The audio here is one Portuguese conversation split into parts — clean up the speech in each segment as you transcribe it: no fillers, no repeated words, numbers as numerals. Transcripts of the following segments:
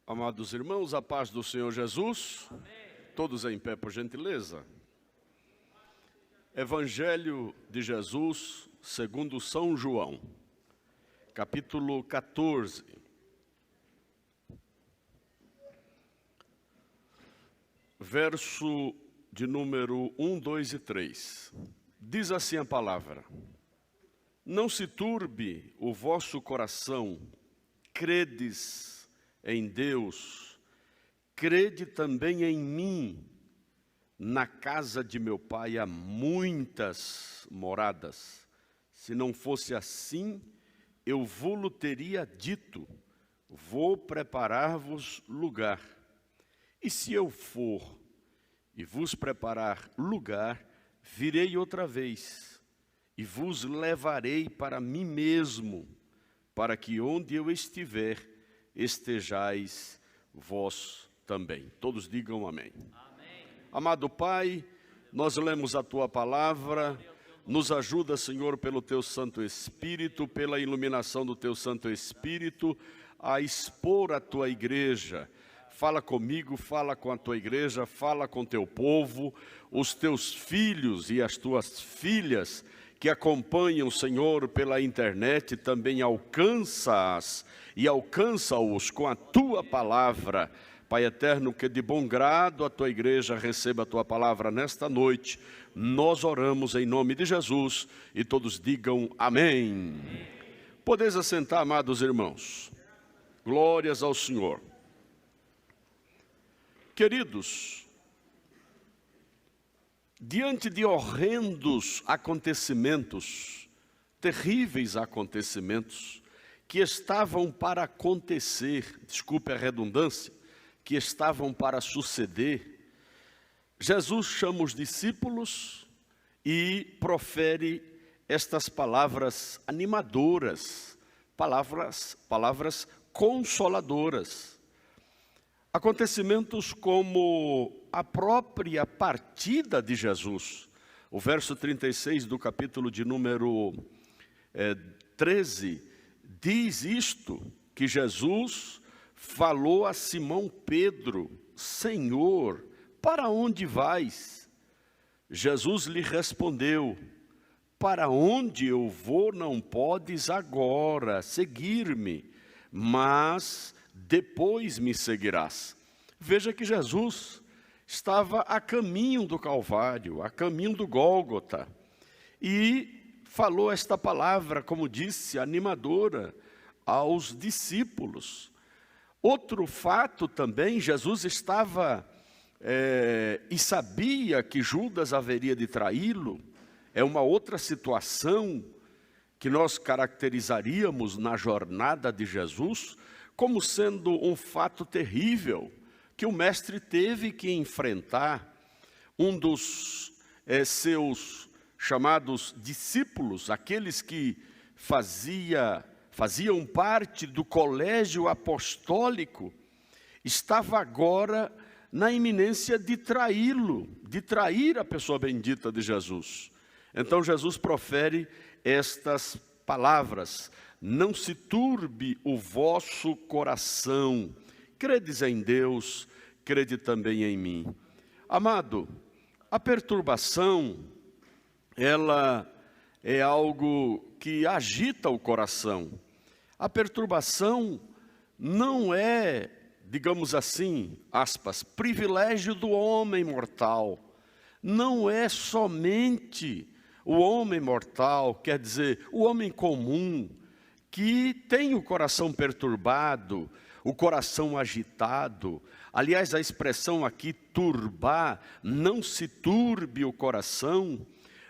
Amados irmãos, a paz do Senhor Jesus. Amém. Todos em pé, por gentileza. Evangelho de Jesus, segundo São João, capítulo 14. Verso de número 1, 2 e 3. Diz assim a palavra: Não se turbe o vosso coração, credes em Deus, crede também em mim. Na casa de meu pai há muitas moradas. Se não fosse assim, eu vô-lo teria dito, vou preparar-vos lugar. E se eu for e vos preparar lugar, virei outra vez e vos levarei para mim mesmo, para que onde eu estiver, estejais vós também. Todos digam amém. Amém. Amado Pai, nós lemos a Tua palavra, nos ajuda, Senhor, pelo Teu Santo Espírito, pela iluminação do Teu Santo Espírito, a expor a Tua igreja. Fala comigo, fala com a Tua igreja, fala com Teu povo, os Teus filhos e as Tuas filhas que acompanham, Senhor, pela internet, também alcança-as e alcança-os com a Tua palavra. Pai eterno, que de bom grado a Tua igreja receba a Tua palavra nesta noite. Nós oramos em nome de Jesus e todos digam amém. Podeis assentar, amados irmãos. Glórias ao Senhor. Queridos, diante de horrendos acontecimentos, terríveis acontecimentos, que estavam para acontecer, desculpe a redundância, que estavam para suceder, Jesus chama os discípulos e profere estas palavras animadoras, palavras consoladoras. Acontecimentos como a própria partida de Jesus. O verso 36 do capítulo de número 13 diz isto, que Jesus falou a Simão Pedro: Senhor, para onde vais? Jesus lhe respondeu: para onde eu vou não podes agora seguir-me, mas depois me seguirás. Veja que Jesus estava a caminho do Calvário, a caminho do Gólgota, e falou esta palavra, como disse, animadora aos discípulos. Outro fato também, Jesus estava e sabia que Judas haveria de traí-lo. É uma outra situação que nós caracterizaríamos na jornada de Jesus como sendo um fato terrível, que o mestre teve que enfrentar. Um dos seus chamados discípulos, aqueles que faziam parte do colégio apostólico, estava agora na iminência de traí-lo, de trair a pessoa bendita de Jesus. Então Jesus profere estas palavras: não se turbe o vosso coração, credes em Deus, crede também em mim. Amado, a perturbação, ela é algo que agita o coração. A perturbação não é, digamos assim, aspas, privilégio do homem mortal. Não é somente o homem mortal, quer dizer, o homem comum, que tem o coração perturbado, o coração agitado. Aliás, a expressão aqui, turbar, não se turbe o coração.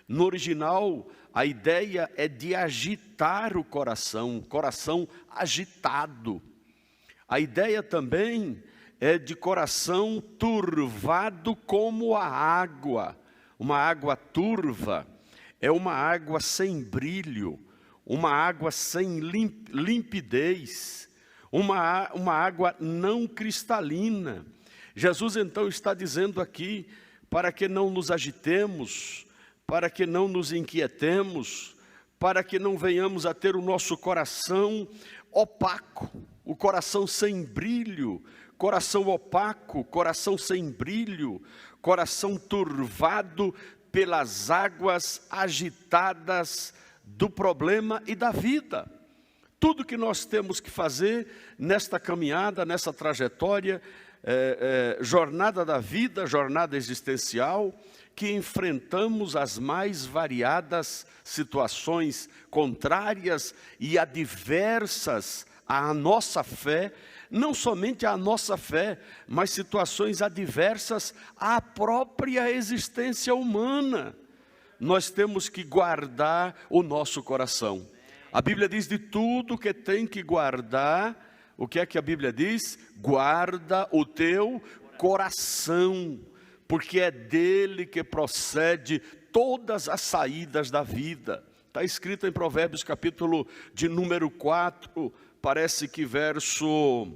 No original, a ideia é de agitar o coração agitado. A ideia também é de coração turvado como a água. Uma água turva é uma água sem brilho, uma água sem limpidez, uma água não cristalina. Jesus então está dizendo aqui, para que não nos agitemos, para que não nos inquietemos, para que não venhamos a ter o nosso coração opaco, o coração sem brilho, coração opaco, coração sem brilho, coração turvado pelas águas agitadas do problema e da vida. Tudo que nós temos que fazer nesta caminhada, nessa trajetória, jornada da vida, jornada existencial, que enfrentamos as mais variadas situações contrárias e adversas à nossa fé, não somente à nossa fé, mas situações adversas à própria existência humana. Nós temos que guardar o nosso coração. A Bíblia diz de tudo que tem que guardar. O que é que a Bíblia diz? Guarda o teu coração, porque é dele que procede todas as saídas da vida. Está escrito em Provérbios capítulo de número 4, parece que verso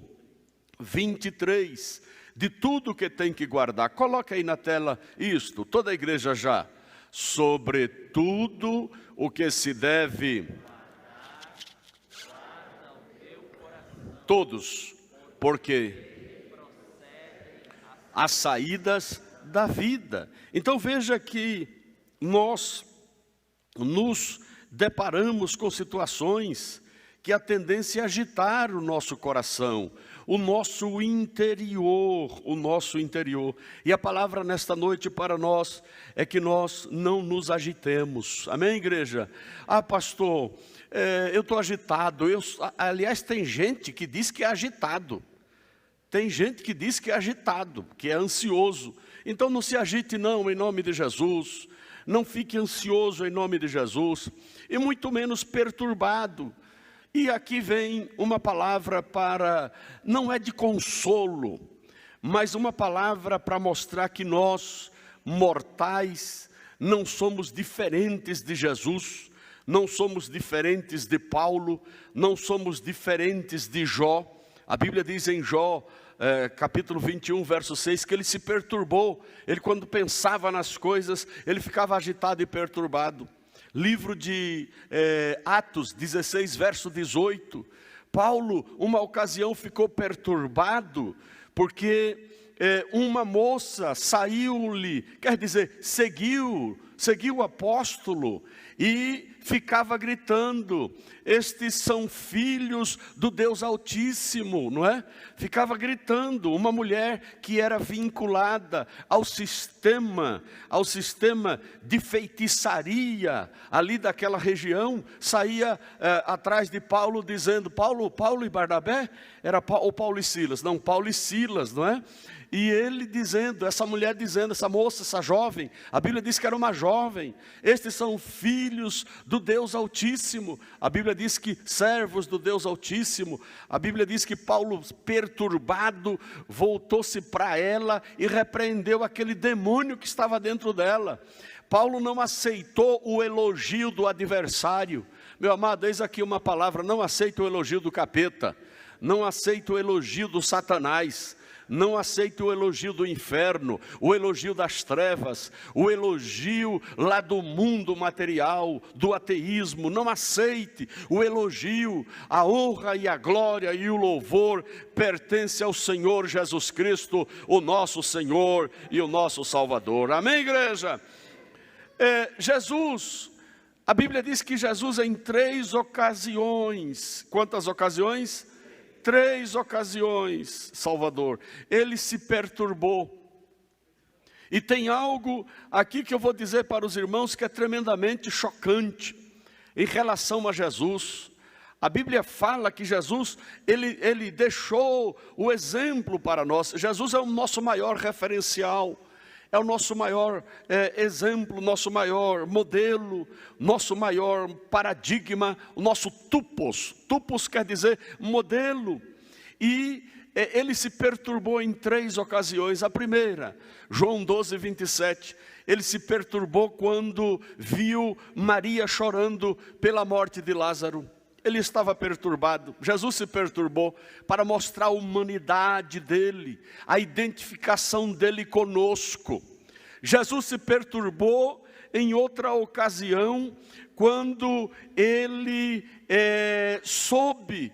23. De tudo que tem que guardar. Coloca aí na tela isto, toda a igreja já. Sobre tudo o que se deve, todos, porque as saídas da vida. Então veja que nós nos deparamos com situações que a tendência é agitar o nosso coração, o nosso interior, E a palavra nesta noite para nós é que nós não nos agitemos. Amém, igreja? Ah, pastor, eu estou agitado. Aliás, tem gente que diz que é agitado. Tem gente que diz que é agitado, que é ansioso. Então não se agite não, em nome de Jesus. Não fique ansioso em nome de Jesus. E muito menos perturbado. E aqui vem uma palavra não é de consolo, mas uma palavra para mostrar que nós, mortais, não somos diferentes de Jesus, não somos diferentes de Paulo, não somos diferentes de Jó. A Bíblia diz em Jó, capítulo 21, verso 6, que ele se perturbou. Ele, quando pensava nas coisas, ele ficava agitado e perturbado. Livro de Atos 16, verso 18. Paulo, uma ocasião, ficou perturbado, porque uma moça saiu-lhe, quer dizer, seguiu o apóstolo e ficava gritando: estes são filhos do Deus Altíssimo, não é? Ficava gritando, uma mulher que era vinculada ao sistema de feitiçaria ali daquela região, saía atrás de Paulo dizendo, Paulo e Barnabé? Era Paulo e Silas, não, Paulo e Silas, não é? E ele dizendo, essa mulher dizendo, essa moça, essa jovem, a Bíblia diz que era uma jovem, estes são filhos do Deus Altíssimo. A Bíblia diz que servos do Deus Altíssimo. A Bíblia diz que Paulo, perturbado, voltou-se para ela e repreendeu aquele demônio que estava dentro dela. Paulo não aceitou o elogio do adversário. Meu amado, eis aqui uma palavra: não aceita o elogio do capeta, não aceita o elogio do Satanás, não aceite o elogio do inferno, o elogio das trevas, o elogio lá do mundo material, do ateísmo. Não aceite o elogio. A honra e a glória e o louvor pertence ao Senhor Jesus Cristo, o nosso Senhor e o nosso Salvador. Amém, igreja? Jesus, a Bíblia diz que Jesus em 3 ocasiões, quantas ocasiões? 3 ocasiões, Salvador, ele se perturbou. E tem algo aqui que eu vou dizer para os irmãos que é tremendamente chocante em relação a Jesus. A Bíblia fala que Jesus, ele deixou o exemplo para nós. Jesus é o nosso maior referencial, é o nosso maior exemplo, nosso maior modelo, nosso maior paradigma, o nosso tupos. Tupos quer dizer modelo. E ele se perturbou em 3 ocasiões. A primeira, João 12, 27. Ele se perturbou quando viu Maria chorando pela morte de Lázaro. Ele estava perturbado. Jesus se perturbou para mostrar a humanidade dele, a identificação dele conosco. Jesus se perturbou em outra ocasião, quando ele soube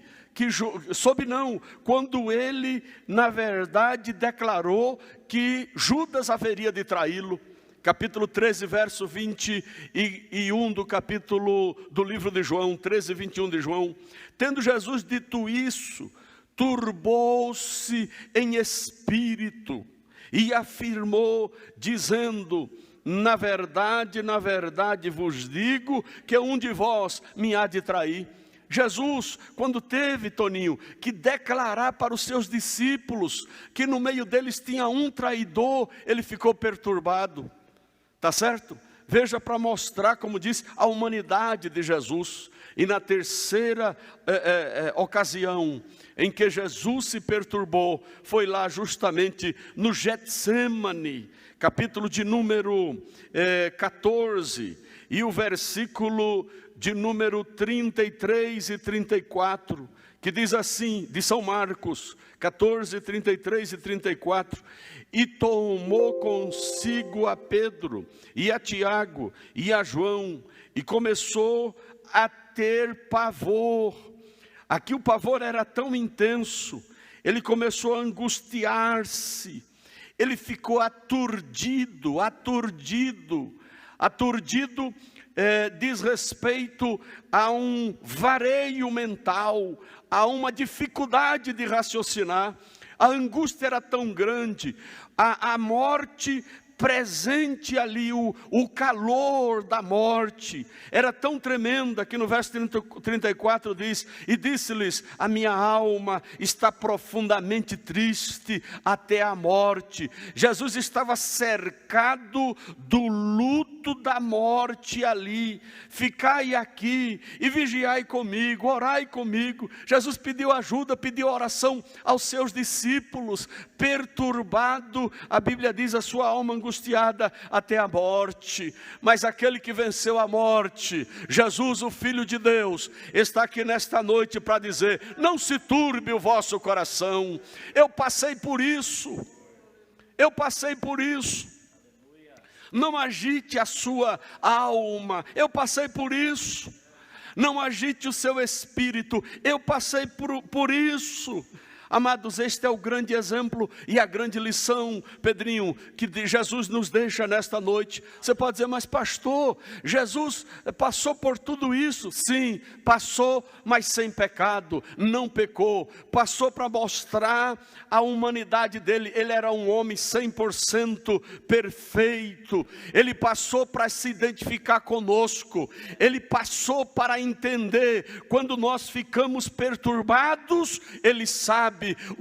quando ele, na verdade, declarou que Judas haveria de traí-lo. Capítulo 13, verso 21 do livro de João, 13 e 21 de João. Tendo Jesus dito isso, turbou-se em espírito e afirmou, dizendo: na verdade vos digo que um de vós me há de trair. Jesus, quando teve, Toninho, que declarar para os seus discípulos que no meio deles tinha um traidor, ele ficou perturbado. Tá certo? Veja, para mostrar, como disse, a humanidade de Jesus. E na terceira ocasião em que Jesus se perturbou, foi lá justamente no Getsêmani, capítulo de número 14, e o versículo de número 33 e 34, que diz assim, de São Marcos, 14, 33 e 34, e tomou consigo a Pedro, e a Tiago, e a João, e começou a ter pavor. Aqui o pavor era tão intenso, ele começou a angustiar-se, ele ficou aturdido, diz respeito a um vareio mental, a uma dificuldade de raciocinar. A angústia era tão grande, a morte presente ali, o calor da morte era tão tremenda que no verso 34 diz: e disse-lhes, a minha alma está profundamente triste até a morte. Jesus estava cercado do luto da morte ali. Ficai aqui e vigiai comigo, orai comigo. Jesus pediu ajuda, pediu oração aos seus discípulos, perturbado, a Bíblia diz, a sua alma angustiada até a morte. Mas aquele que venceu a morte, Jesus, o Filho de Deus, está aqui nesta noite para dizer: não se turbe o vosso coração. Eu passei por isso. Não agite a sua alma. Eu passei por isso. Não agite o seu espírito. Eu passei por isso. Amados, este é o grande exemplo e a grande lição, Pedrinho, que Jesus nos deixa nesta noite. Você pode dizer, mas pastor, Jesus passou por tudo isso? Sim, passou, mas sem pecado, não pecou. Passou para mostrar a humanidade dele. Ele era um homem 100% perfeito. Ele passou para se identificar conosco. Ele passou para entender quando nós ficamos perturbados. Ele sabe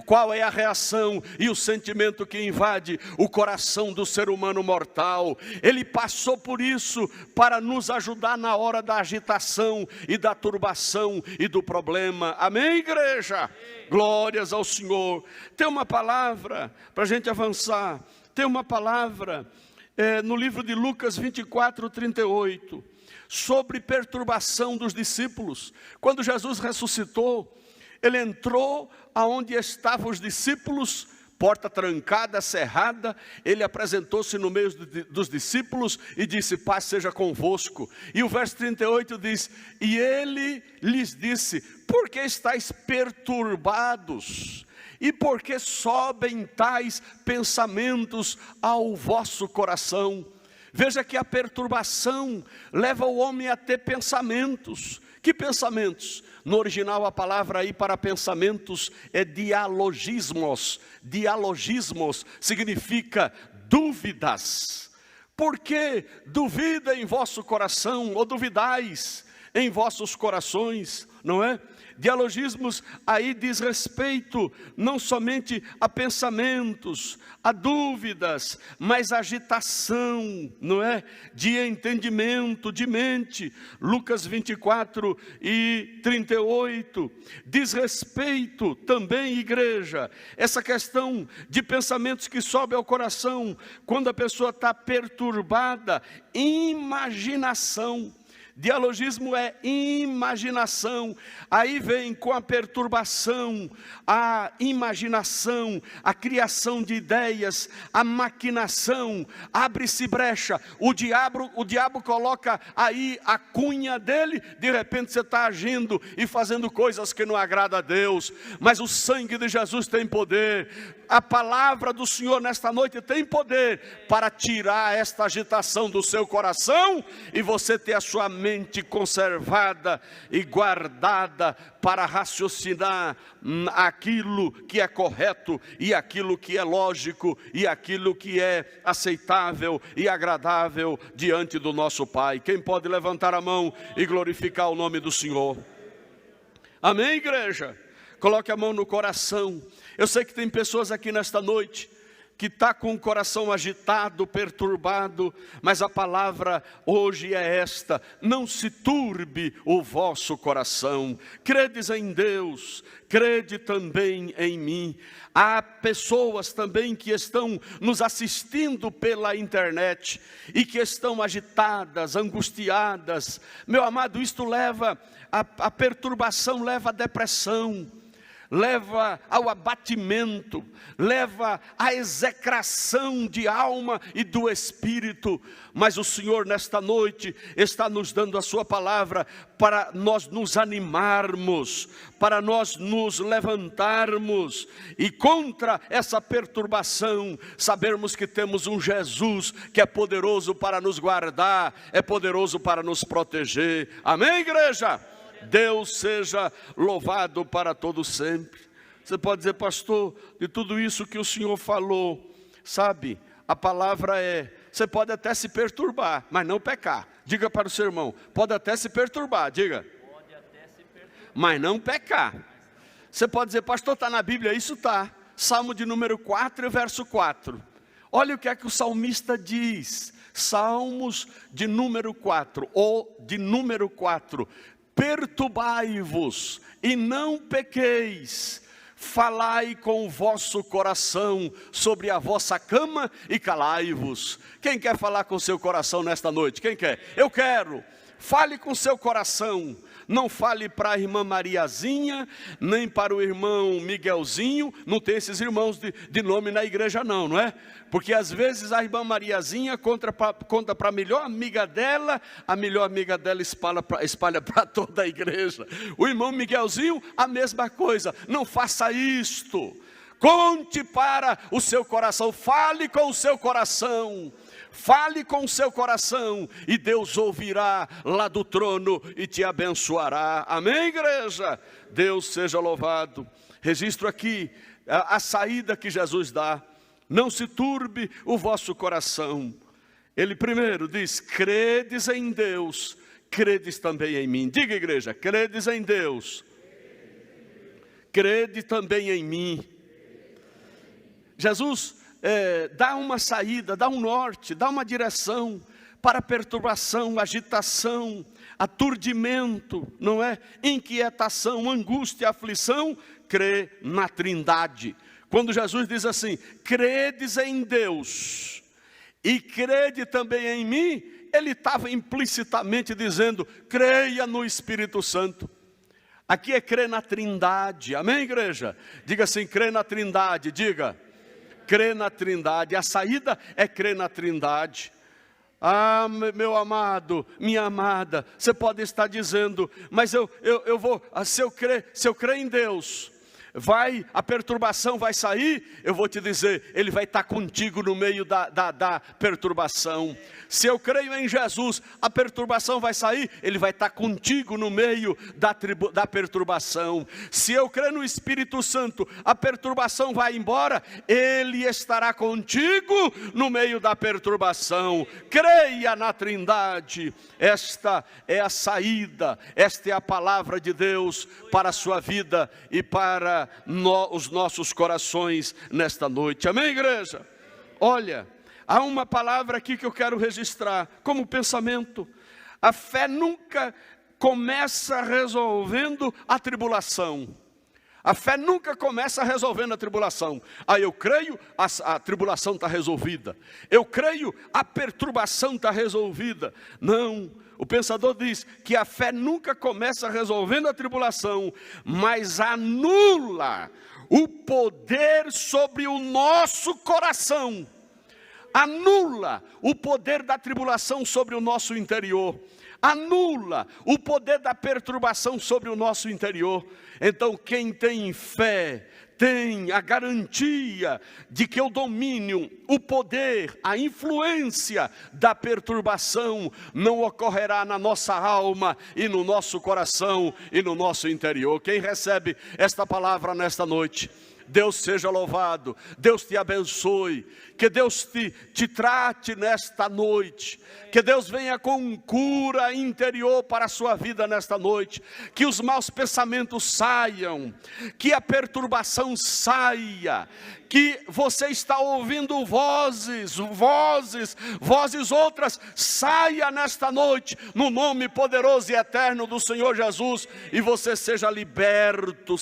qual é a reação e o sentimento que invade o coração do ser humano mortal. Ele passou por isso para nos ajudar na hora da agitação e da turbação e do problema. Amém, igreja? Glórias ao Senhor. Tem uma palavra para a gente avançar. Tem uma palavra no livro de Lucas 24, 38, sobre perturbação dos discípulos. Quando Jesus ressuscitou, ele entrou aonde estavam os discípulos, porta trancada, cerrada. Ele apresentou-se no meio dos discípulos e disse: paz seja convosco. E o verso 38 diz: e ele lhes disse: por que estáis perturbados? E por que sobem tais pensamentos ao vosso coração? Veja que a perturbação leva o homem a ter pensamentos. Que pensamentos? No original a palavra aí para pensamentos é dialogismos. Dialogismos significa dúvidas. Por que duvida em vosso coração, ou duvidais em vossos corações, não é? Dialogismos aí diz respeito não somente a pensamentos, a dúvidas, mas a agitação, não é? De entendimento, de mente. Lucas 24 e 38 diz respeito também, igreja, essa questão de pensamentos que sobem ao coração, quando a pessoa está perturbada, imaginação. Dialogismo é imaginação. Aí vem com a perturbação, a imaginação, a criação de ideias, a maquinação, abre-se brecha. O diabo coloca aí a cunha dele, de repente você está agindo e fazendo coisas que não agradam a Deus. Mas o sangue de Jesus tem poder. A palavra do Senhor nesta noite tem poder para tirar esta agitação do seu coração e você ter a sua mente conservada e guardada para raciocinar aquilo que é correto e aquilo que é lógico e aquilo que é aceitável e agradável diante do nosso Pai. Quem pode levantar a mão e glorificar o nome do Senhor? Amém, igreja? Coloque a mão no coração. Eu sei que tem pessoas aqui nesta noite que está com o coração agitado, perturbado, mas a palavra hoje é esta: não se turbe o vosso coração. Credes em Deus, crede também em mim. Há pessoas também que estão nos assistindo pela internet e que estão agitadas, angustiadas. Meu amado, isto leva, a perturbação leva à depressão, leva ao abatimento, leva à execração de alma e do espírito. Mas o Senhor nesta noite está nos dando a sua palavra para nós nos animarmos, para nós nos levantarmos e contra essa perturbação, sabermos que temos um Jesus que é poderoso para nos guardar, é poderoso para nos proteger. Amém, igreja? Deus seja louvado para todo sempre. Você pode dizer: pastor, de tudo isso que o senhor falou, sabe, a palavra é, você pode até se perturbar, mas não pecar. Diga para o seu irmão: pode até se perturbar, diga. Pode até se perturbar, mas não pecar. Você pode dizer: pastor, está na Bíblia? Isso está. Salmo de número 4, verso 4. Olha o que é que o salmista diz. Salmos de número 4, ou de número 4. Perturbai-vos e não pequeis, falai com o vosso coração sobre a vossa cama e calai-vos. Quem quer falar com o seu coração nesta noite? Quem quer? Eu quero. Fale com o seu coração. Não fale para a irmã Mariazinha, nem para o irmão Miguelzinho. Não tem esses irmãos de nome na igreja não é? Porque às vezes a irmã Mariazinha conta para a melhor amiga dela, a melhor amiga dela espalha para toda a igreja. O irmão Miguelzinho, a mesma coisa. Não faça isto. Conte para o seu coração, fale com o seu coração. Fale com o seu coração e Deus ouvirá lá do trono e te abençoará. Amém, igreja? Deus seja louvado. Registro aqui a saída que Jesus dá. Não se turbe o vosso coração. Ele primeiro diz: credes em Deus, credes também em mim. Diga, igreja: credes em Deus, crede também em mim. Jesus dá uma saída, dá um norte, dá uma direção para perturbação, agitação, aturdimento, não é? Inquietação, angústia, aflição. Crê na Trindade. Quando Jesus diz assim: credes em Deus e crede também em mim, ele estava implicitamente dizendo: creia no Espírito Santo. Aqui é crer na Trindade. Amém, igreja? Diga assim: crê na Trindade. Diga: crê na Trindade. A saída é crer na Trindade. Ah, meu amado, minha amada, você pode estar dizendo: mas eu vou, se eu crer em Deus, a perturbação vai sair. Eu vou te dizer, Ele vai estar contigo no meio da perturbação. Se eu creio em Jesus, a perturbação vai sair. Ele vai estar contigo no meio da perturbação. Se eu creio no Espírito Santo, a perturbação vai embora. Ele estará contigo no meio da perturbação. Creia na Trindade. Esta é a saída, esta é a palavra de Deus para a sua vida e para os nossos corações nesta noite. Amém, igreja? Olha, há uma palavra aqui que eu quero registrar como pensamento. A fé nunca começa resolvendo a tribulação. A fé nunca começa resolvendo a tribulação. Eu creio, a tribulação está resolvida. Eu creio, a perturbação está resolvida. Não, o pensador diz que a fé nunca começa resolvendo a tribulação, mas anula o poder sobre o nosso coração. Anula o poder da tribulação sobre o nosso interior. Anula o poder da perturbação sobre o nosso interior. Então quem tem fé tem a garantia de que o domínio, o poder, a influência da perturbação não ocorrerá na nossa alma e no nosso coração e no nosso interior. Quem recebe esta palavra nesta noite, Deus seja louvado, Deus te abençoe, que Deus te trate nesta noite, que Deus venha com cura interior para a sua vida nesta noite, que os maus pensamentos saiam, que a perturbação saia, que você está ouvindo vozes outras, saia nesta noite, no nome poderoso e eterno do Senhor Jesus, e você seja liberto,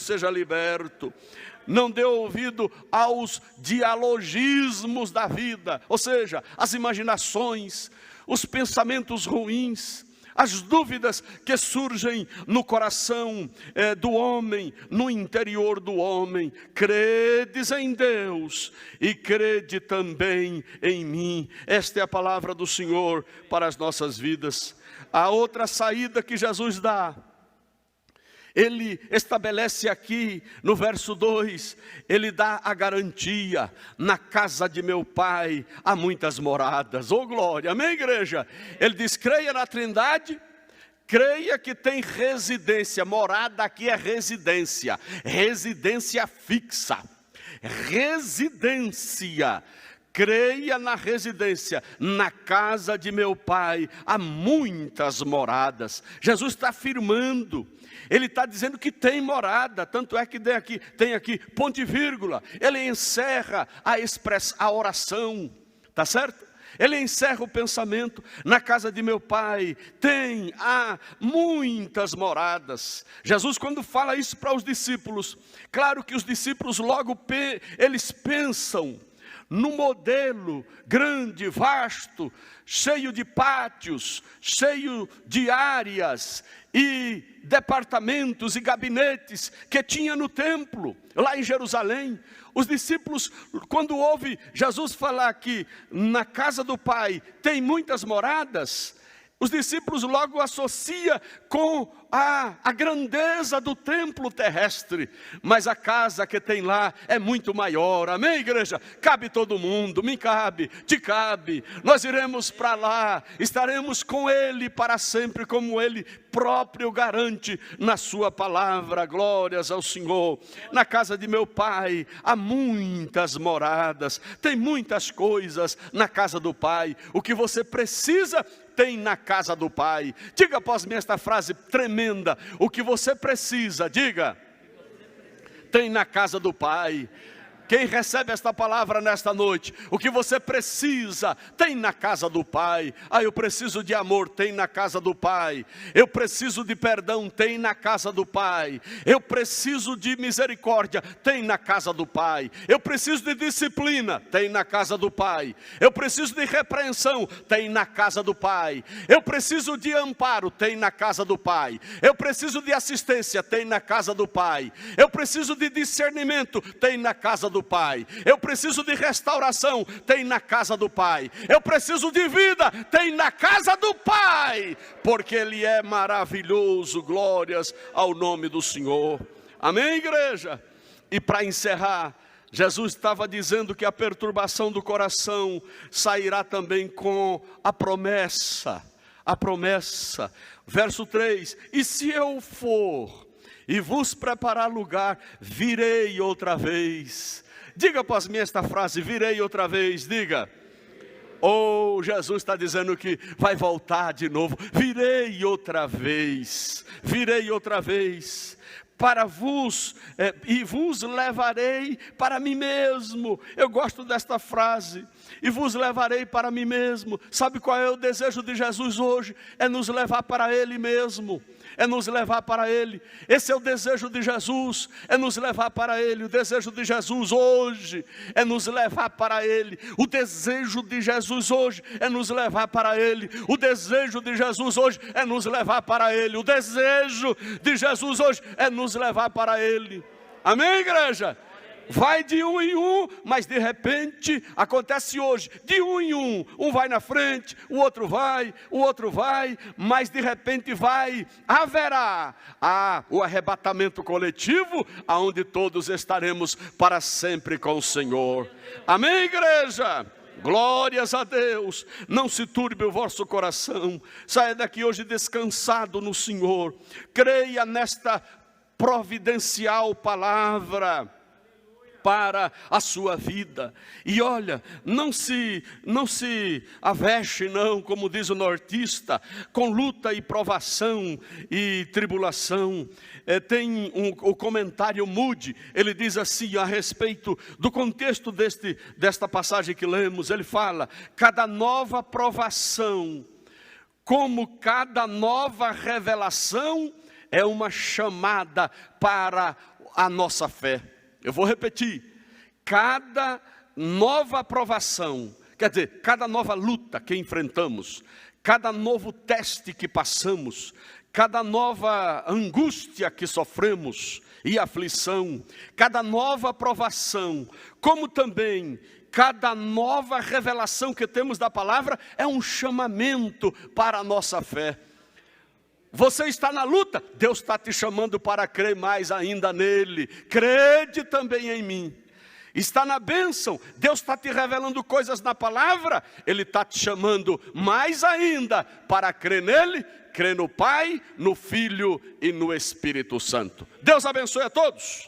Não dê ouvido aos dialogismos da vida, ou seja, as imaginações, os pensamentos ruins, as dúvidas que surgem no coração do homem, no interior do homem. Credes em Deus e crede também em mim. Esta é a palavra do Senhor para as nossas vidas. A outra saída que Jesus dá, Ele estabelece aqui no verso 2, Ele dá a garantia: na casa de meu Pai há muitas moradas. Oh glória, amém igreja? Ele diz, creia na Trindade, creia que tem residência. Morada aqui é residência, residência fixa, residência. Creia na residência, na casa de meu Pai há muitas moradas. Jesus está afirmando, Ele está dizendo que tem morada, tanto é que tem aqui ponto e vírgula. Ele encerra a oração, tá certo? Ele encerra o pensamento, na casa de meu Pai há muitas moradas. Jesus, quando fala isso para os discípulos, claro que os discípulos logo eles pensam num modelo grande, vasto, cheio de pátios, cheio de áreas e departamentos e gabinetes que tinha no templo, lá em Jerusalém. Os discípulos, quando ouvem Jesus falar que na casa do Pai tem muitas moradas, os discípulos logo associam com a grandeza do templo terrestre, mas a casa que tem lá é muito maior, amém igreja? Cabe todo mundo, me cabe, te cabe, nós iremos para lá, estaremos com Ele para sempre, como Ele próprio garante na sua palavra. Glórias ao Senhor. Na casa de meu Pai há muitas moradas, tem muitas coisas na casa do Pai. O que você precisa tem na casa do Pai. Diga após mim esta frase tremenda: o que você precisa, diga, tem na casa do Pai. Quem recebe esta palavra nesta noite, o que você precisa, tem na casa do Pai. Eu preciso de amor, tem na casa do Pai. Eu preciso de perdão, tem na casa do Pai. Eu preciso de misericórdia, tem na casa do Pai. Eu preciso de disciplina, tem na casa do Pai. Eu preciso de repreensão, tem na casa do Pai. Eu preciso de amparo, tem na casa do Pai. Eu preciso de assistência, tem na casa do Pai. Eu preciso de discernimento, tem na casa do Pai. Eu preciso de restauração, tem na casa do Pai. Eu preciso de vida, tem na casa do Pai, porque Ele é maravilhoso. Glórias ao nome do Senhor. Amém, igreja? E para encerrar, Jesus estava dizendo que a perturbação do coração sairá também com a promessa. A promessa, verso 3: e se eu for e vos preparar lugar, virei outra vez. Diga após mim esta frase: virei outra vez, diga. Jesus está dizendo que vai voltar de novo. Virei outra vez, para vos, e vos levarei para mim mesmo. Eu gosto desta frase, e vos levarei para mim mesmo. Sabe qual é o desejo de Jesus hoje? É nos levar para Ele mesmo. é nos levar para Ele. Esse é o desejo de Jesus, é nos levar para Ele. O desejo de Jesus hoje é nos levar para Ele. O desejo de Jesus hoje é nos levar para Ele. O desejo de Jesus hoje é nos levar para Ele. O desejo de Jesus hoje é nos levar para Ele. Amém, igreja? Vai de um em um, mas de repente acontece hoje, de um em um vai na frente, o outro vai, mas de repente haverá o arrebatamento coletivo, aonde todos estaremos para sempre com o Senhor. Amém, igreja? Glórias a Deus. Não se turbe o vosso coração, saia daqui hoje descansado no Senhor, creia nesta providencial palavra para a sua vida. E olha, não se avexe não, como diz o nortista, com luta e provação e tribulação. Tem o comentário Moody, ele diz assim a respeito do contexto desta passagem que lemos. Ele fala: cada nova provação, como cada nova revelação, é uma chamada para a nossa fé. Eu vou repetir: cada nova provação, quer dizer, cada nova luta que enfrentamos, cada novo teste que passamos, cada nova angústia que sofremos e aflição, cada nova provação, como também cada nova revelação que temos da palavra, é um chamamento para a nossa fé. Você está na luta, Deus está te chamando para crer mais ainda nele. Crede também em mim. Está na bênção, Deus está te revelando coisas na palavra, Ele está te chamando mais ainda para crer nele, crer no Pai, no Filho e no Espírito Santo. Deus abençoe a todos.